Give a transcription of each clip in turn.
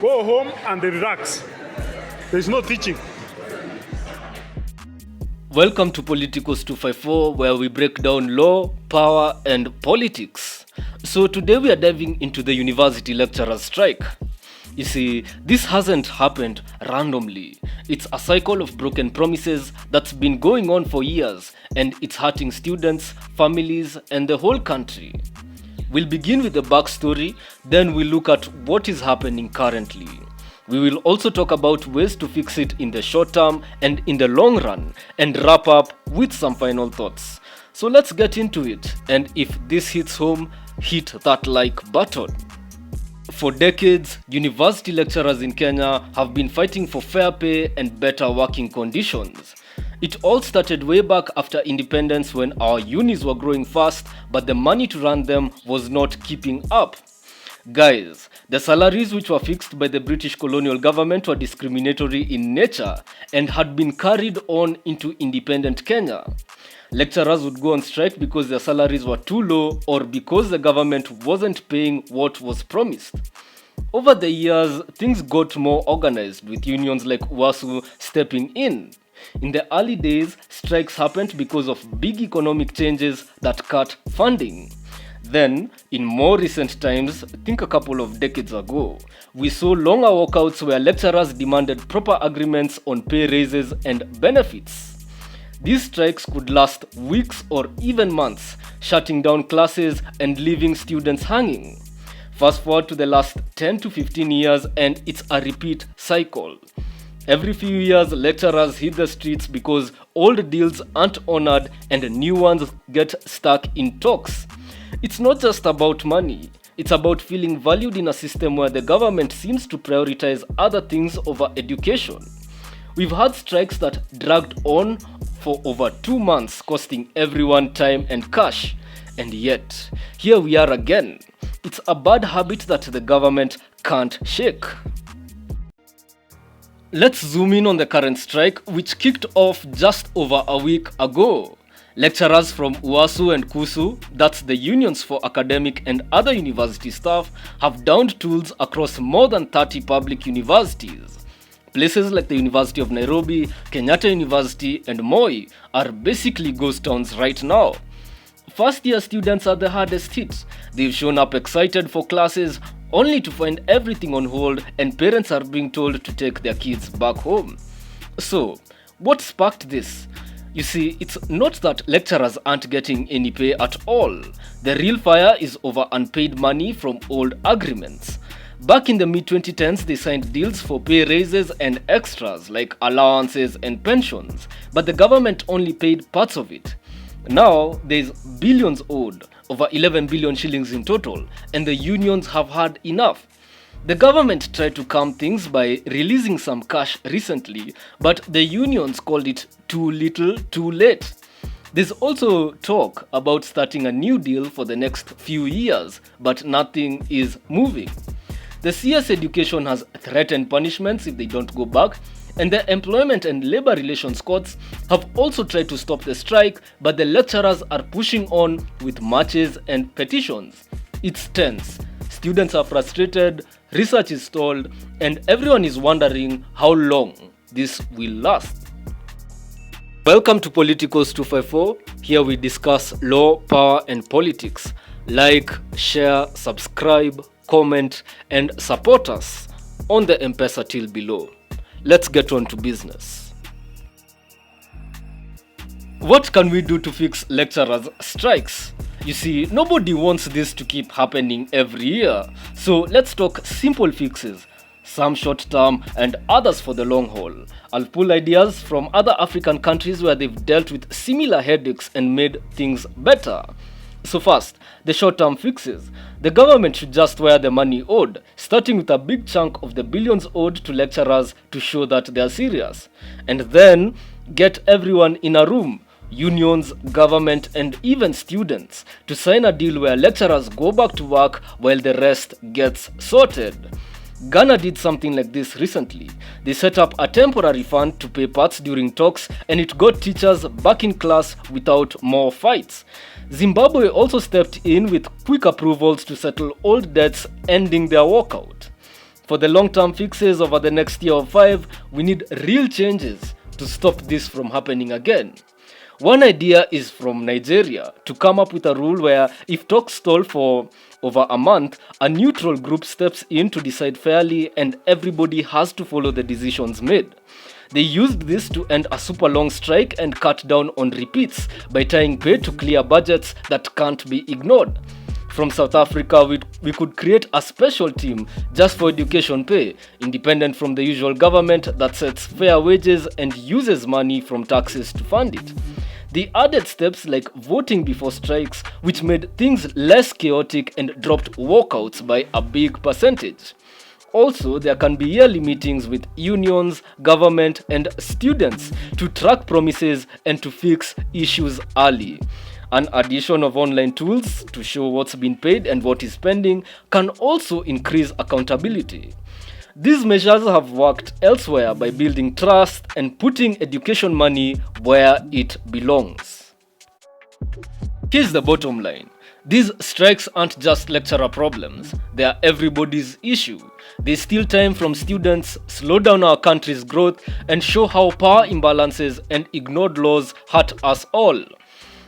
Go home and relax. There's no teaching. Welcome to Politicos 254, where we break down law, power, and politics. So today we are diving into the university lecturers' strike. You see, this hasn't happened randomly. It's a cycle of broken promises that's been going on for years, and it's hurting students, families, and the whole country. We'll begin with the backstory, then we'll look at what is happening currently. We will also talk about ways to fix it in the short term and in the long run, and wrap up with some final thoughts. So let's get into it, and if this hits home, hit that like button. For decades, university lecturers in Kenya have been fighting for fair pay and better working conditions. It all started way back after independence when our unis were growing fast, but the money to run them was not keeping up. Guys, the salaries which were fixed by the British colonial government were discriminatory in nature and had been carried on into independent Kenya. Lecturers would go on strike because their salaries were too low or because the government wasn't paying what was promised. Over the years, things got more organized with unions like UASU stepping in. In the early days, strikes happened because of big economic changes that cut funding. Then, in more recent times, think a couple of decades ago, we saw longer walkouts where lecturers demanded proper agreements on pay raises and benefits. These strikes could last weeks or even months, shutting down classes and leaving students hanging. Fast forward to the last 10 to 15 years and it's a repeat cycle. Every few years, lecturers hit the streets because old deals aren't honored and new ones get stuck in talks. It's not just about money, it's about feeling valued in a system where the government seems to prioritize other things over education. We've had strikes that dragged on for over 2 months, costing everyone time and cash. And yet, here we are again. It's a bad habit that the government can't shake. Let's zoom in on the current strike, which kicked off just over a week ago. Lecturers from UASU and KUSU, that's the unions for academic and other university staff, have downed tools across more than 30 public universities. Places like the University of Nairobi, Kenyatta University, and Moi are basically ghost towns right now. First-year students are the hardest hit. They've shown up excited for classes, only to find everything on hold and parents are being told to take their kids back home. So, what sparked this? You see, it's not that lecturers aren't getting any pay at all. The real fire is over unpaid money from old agreements. Back in the mid-2010s, they signed deals for pay raises and extras like allowances and pensions, but the government only paid parts of it. Now, there's billions owed, over 11 billion shillings in total, and the unions have had enough. The government tried to calm things by releasing some cash recently, but the unions called it too little, too late. There's also talk about starting a new deal for the next few years, but nothing is moving. The CS Education has threatened punishments if they don't go back, and the Employment and Labor Relations Courts have also tried to stop the strike, but the lecturers are pushing on with marches and petitions. It's tense. Students are frustrated, research is stalled, and everyone is wondering how long this will last. Welcome to Politicos 254. Here we discuss law, power, and politics. Like, share, subscribe, comment, and support us on the M-Pesa till below. Let's get on to business. What can we do to fix lecturers' strikes? You see, nobody wants this to keep happening every year. So let's talk simple fixes, some short-term and others for the long haul. I'll pull ideas from other African countries where they've dealt with similar headaches and made things better. So first, the short-term fixes. The government should just wire the money owed, starting with a big chunk of the billions owed to lecturers to show that they are serious. And then, get everyone in a room, unions, government, and even students, to sign a deal where lecturers go back to work while the rest gets sorted. Ghana did something like this recently. They set up a temporary fund to pay parts during talks, and it got teachers back in class without more fights. Zimbabwe also stepped in with quick approvals to settle old debts, ending their walkout. For the long-term fixes over the next year or 5, we need real changes to stop this from happening again. One idea is from Nigeria to come up with a rule where if talks stall for over a month, a neutral group steps in to decide fairly and everybody has to follow the decisions made. They used this to end a super long strike and cut down on repeats by tying pay to clear budgets that can't be ignored. From South Africa, we could create a special team just for education pay, independent from the usual government that sets fair wages and uses money from taxes to fund it. They added steps like voting before strikes, which made things less chaotic and dropped walkouts by a big percentage. Also, there can be yearly meetings with unions, government, and students to track promises and to fix issues early. An addition of online tools to show what's been paid and what is pending can also increase accountability. These measures have worked elsewhere by building trust and putting education money where it belongs. Here's the bottom line. These strikes aren't just lecturer problems, they are everybody's issue. They steal time from students, slow down our country's growth, and show how power imbalances and ignored laws hurt us all.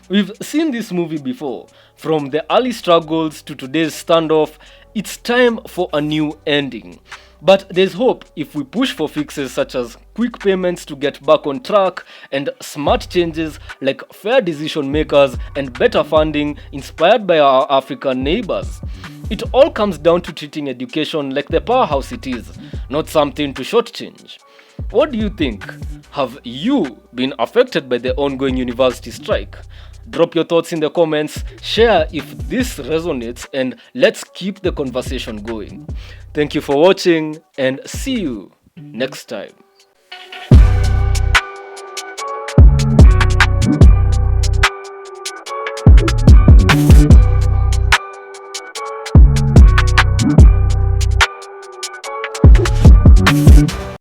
We've seen this movie before. From the early struggles to today's standoff, it's time for a new ending. But there's hope if we push for fixes such as quick payments to get back on track and smart changes like fair decision makers and better funding inspired by our African neighbors. It all comes down to treating education like the powerhouse it is, not something to shortchange. What do you think? Have you been affected by the ongoing university strike? Drop your thoughts in the comments, share if this resonates, and let's keep the conversation going. Thank you for watching and see you next time.